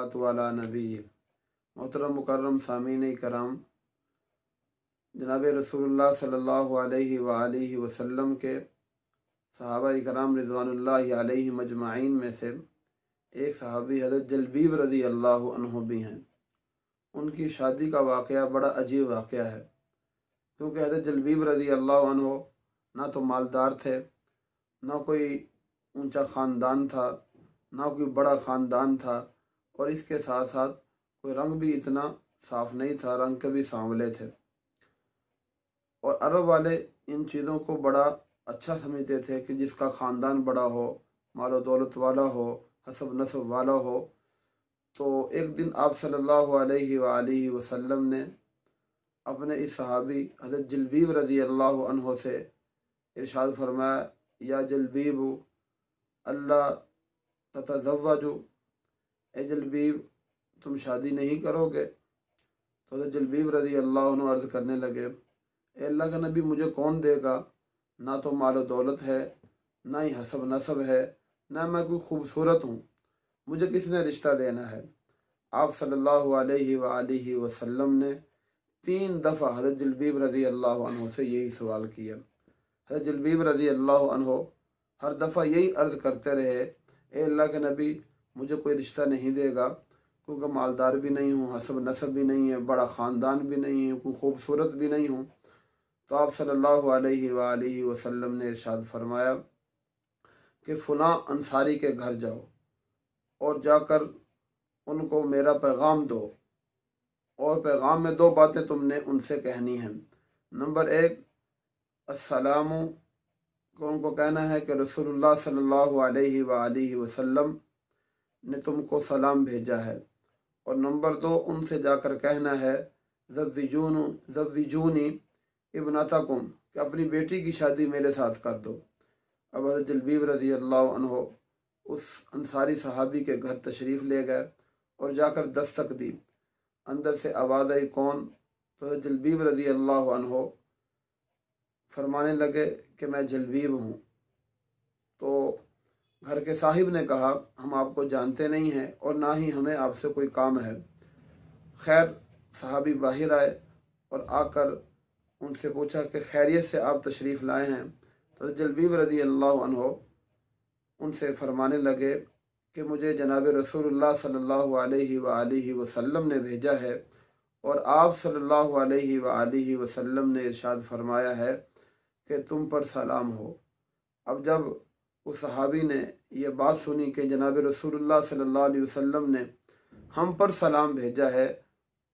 वस्सलातु अला नबी। मोहतरम मुकर्रम सामीन कराम, जनाब रसूलुल्लाह सल्लल्लाहु अलैहि वसल्लम के सहाबा इकराम रिज़वानुल्लाहि अलैहिम अजमाइन में से एक सहाबी हज़रत जलबीब रज़ी अल्लाह अन्हु भी हैं। उनकी शादी का वाक़या बड़ा अजीब वाक़या है, क्योंकि हज़रत जलबीब रज़ी अल्लाह अन्हु ना तो मालदार थे, ना कोई ऊंचा ख़ानदान था, ना कोई बड़ा ख़ानदान था, और इसके साथ साथ कोई रंग भी इतना साफ़ नहीं था, रंग के भी सांवले थे। और अरब वाले इन चीज़ों को बड़ा अच्छा समझते थे कि जिसका ख़ानदान बड़ा हो, मालो दौलत वाला हो, हसब नसब वाला हो। तो एक दिन आप सल्लल्लाहु अलैहि वसल्लम ने अपने इस सहाबी हज़रत जलबीब रज़ी अल्लाह अन्हु से इरशाद फरमाया, या जलबीब अल्लाह ततज़व्वजु, ए जलबीब तुम शादी नहीं करोगे? तो हज़रत जलबीब रज़ी अल्लाह अन्हु अर्ज़ करने लगे, ए अल्लाह का नबी, मुझे कौन देगा? ना तो मालो दौलत है, ना ही हसब नसब है, ना मैं कोई खूबसूरत हूँ, मुझे किसने रिश्ता देना है? आप सल्लल्लाहु अलैहि वसल्लम ने 3 दफ़ा हज़रत जलबीब रज़ी अल्लाह अन्हु से यही सवाल किया। हज़रत जलबीब रज़ी अल्लाह अन्हु हर दफ़ा यही अर्ज़ करते रहे, ए अल्लाह के नबी, मुझे कोई रिश्ता नहीं देगा, क्योंकि मालदार भी नहीं हूँ, हसब नसब भी नहीं है, बड़ा ख़ानदान भी नहीं है, कोई खूबसूरत भी नहीं हूँ। तो आप सल्लल्लाहु अलैहि वसल्लम ने इरशाद फरमाया कि फ़ुलां अंसारी के घर जाओ और जाकर उनको मेरा पैगाम दो, और पैगाम में 2 बातें तुमने उनसे कहनी हैं। नंबर 1, अस्सलामु, को उनको कहना है कि रसूलुल्लाह सल्लल्लाहु अलैहि वसल्लम ने तुमको सलाम भेजा है। और नंबर 2, उनसे जाकर कहना है ज़व्विजूनी इब्नतकुम, कि अपनी बेटी की शादी मेरे साथ कर दो। अब हज़रत जलबीब रज़ी अल्लाह अन्हु उस अंसारी सहाबी के घर तशरीफ़ ले गए और जाकर दस्तक दी। अंदर से आवाज़ आई, कौन? तो हज़रत जलबीब रज़ी अल्लाह अन्हु फरमाने लगे कि मैं जलबीब हूँ। तो घर के साहिब ने कहा, हम आपको जानते नहीं हैं और ना ही हमें आपसे कोई काम है। खैर, सहाबी बाहर आए और आकर उनसे पूछा कि खैरियत से आप तशरीफ़ लाए हैं? तो जलबीब रज़ी अल्लाह अन्हु उनसे फरमाने लगे कि मुझे जनाब रसूलुल्लाह सल्लल्लाहु अलैहि वसल्लम ने भेजा है, और आप सल्लल्लाहु अलैहि वसल्लम ने इरशाद फरमाया है कि तुम पर सलाम हो। अब जब उस सहाबी ने यह बात सुनी कि जनाब रसूलुल्लाह सल्लल्लाहु अलैहि वसल्लम ने हम पर सलाम भेजा है,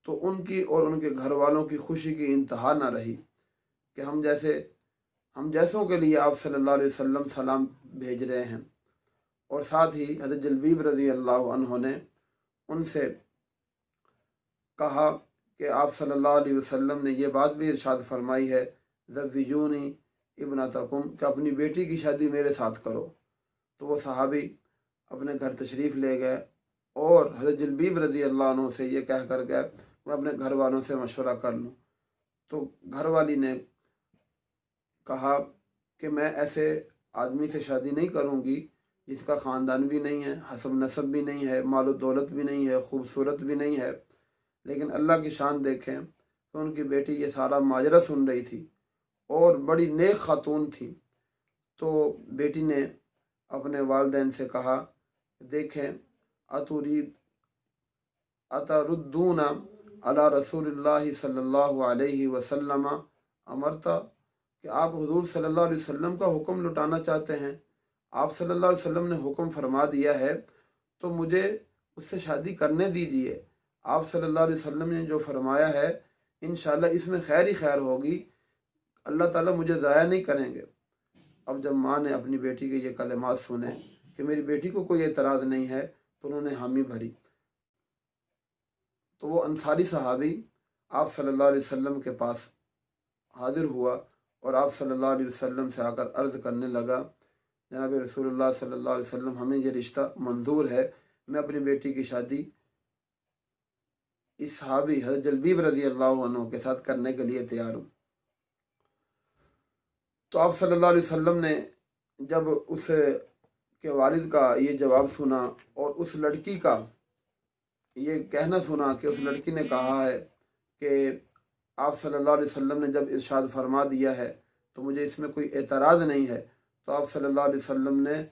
तो उनकी और उनके घर वालों की खुशी की इंतहा ना रही कि हम जैसों के लिए आप सल्लल्लाहु अलैहि वसल्लम सलाम भेज रहे हैं। और साथ ही हज़रत जलबीब रज़ी अल्लाह अन्हु ने उनसे कहा कि आप सल्लल्लाहु अलैहि वसल्लम ने यह बात भी इरशाद फरमाई है, ज़व्विजूनी इब्नतकुम, कि अपनी बेटी की शादी मेरे साथ करो। तो वो सहाबी अपने घर तशरीफ़ ले गए और हज़रत जलबीब रज़ी अल्लाह अन्हु से ये कह कर गए, मैं अपने घर वालों से मशवरा कर लूँ। तो घर वाली ने कहा कि मैं ऐसे आदमी से शादी नहीं करूँगी जिसका ख़ानदान भी नहीं है, हसब नसब भी नहीं है, मालो दौलत भी नहीं है, खूबसूरत भी नहीं है। लेकिन अल्लाह की शान देखें कि उनकी बेटी ये सारा माजरा सुन रही थी और बड़ी नेक खातून थी। तो बेटी ने अपने वालिदैन से कहा, देखें, अतरुद्दूना अला रसूलिल्लाहि सल्लल्लाहु अलैहि वसल्लम अमरता, कि आप हुजूर सल्लल्लाहु अलैहि वसल्लम का हुक्म लुटाना चाहते हैं। आप सल्लल्लाहु अलैहि वसल्लम ने हुक्म फरमा दिया है, तो मुझे उससे शादी करने दीजिए। आप सल्लल्लाहु अलैहि वसल्लम ने जो फरमाया है, इंशाअल्लाह इसमें खैर ही खैर होगी, अल्लाह ताला मुझे ज़ाया नहीं करेंगे। अब जब माँ ने अपनी बेटी के ये कलिमात सुने कि मेरी बेटी को कोई एतराज़ नहीं है, तो उन्होंने हामी भरी। तो वो अंसारी सहाबी आप सल्लल्लाहु अलैहि वसल्लम के पास हाजिर हुआ और आप सल्लल्लाहु अलैहि वसल्लम से आकर अर्ज़ करने लगा, जनाब रसूलुल्लाह सल्लल्लाहु अलैहि वसल्लम, हमें ये रिश्ता मंजूर है, मैं अपनी बेटी की शादी इस सहाबी हज़रत जलबीब रज़ी अल्लाह अन्हु के साथ करने के लिए तैयार हूँ। तो आप सल्लल्लाहु अलैहि वसल्लम ने जब उस के वालिद का ये जवाब सुना और उस लड़की का یہ کہنا سنا کہ اس لڑکی نے کہا ہے کہ آپ صلی اللہ علیہ وسلم نے جب ارشاد فرما دیا ہے تو مجھے اس میں کوئی اعتراض نہیں ہے، تو آپ صلی اللہ علیہ وسلم نے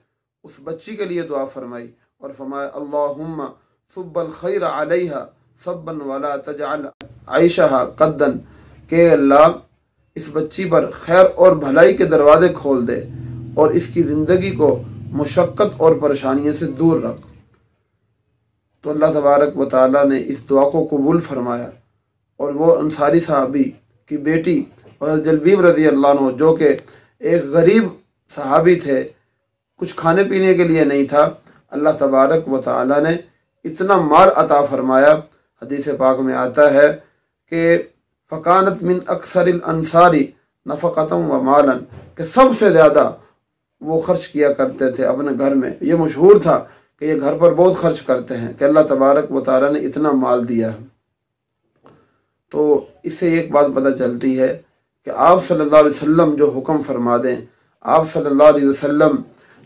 اس بچی کے لیے دعا فرمائی اور فرمایا اللہم صب الخیر علیہا صبا ولا تجعل عیشہا قدا، کہ اللہ اس بچی پر خیر اور بھلائی کے دروازے کھول دے اور اس کی زندگی کو مشقت اور پریشانیوں سے دور رکھ۔ تو اللہ تبارک و تعالیٰ نے اس دعا کو قبول فرمایا، اور وہ انصاری صحابی کی بیٹی حضرت جلبیب رضی اللہ عنہ، جو کہ ایک غریب صحابی تھے، کچھ کھانے پینے کے لیے نہیں تھا، اللہ تبارک و تعالیٰ نے اتنا مال عطا فرمایا۔ حدیث پاک میں آتا ہے کہ فکانت من اکثر الانصاری نفقتا و مالا، کہ سب سے زیادہ وہ خرچ کیا کرتے تھے اپنے گھر میں، یہ مشہور تھا کہ یہ گھر پر بہت خرچ کرتے ہیں، کہ اللہ تبارک و تعالیٰ نے اتنا مال دیا ہے۔ تو اس سے ایک بات پتہ چلتی ہے کہ آپ صلی اللہ علیہ وسلم جو حکم فرما دیں، آپ صلی اللہ علیہ وسلم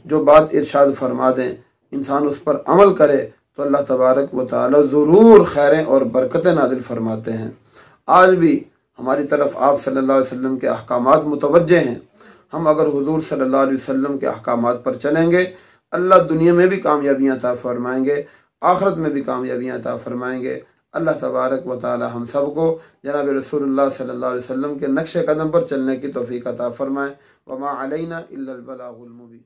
جو بات ارشاد فرما دیں، انسان اس پر عمل کرے تو اللہ تبارک و تعالی ضرور خیریں اور برکتیں نازل فرماتے ہیں۔ آج بھی ہماری طرف آپ صلی اللہ علیہ وسلم کے احکامات متوجہ ہیں۔ ہم اگر حضور صلی اللہ علیہ وسلم کے احکامات پر چلیں گے، اللہ دنیا میں بھی کامیابیاں عطا فرمائیں گے، آخرت میں بھی کامیابیاں عطا فرمائیں گے۔ اللہ تبارک و تعالی ہم سب کو جناب رسول اللہ صلی اللہ علیہ وسلم کے نقش قدم پر چلنے کی توفیق عطا فرمائے۔ وما علینا الا البلاغ المبین۔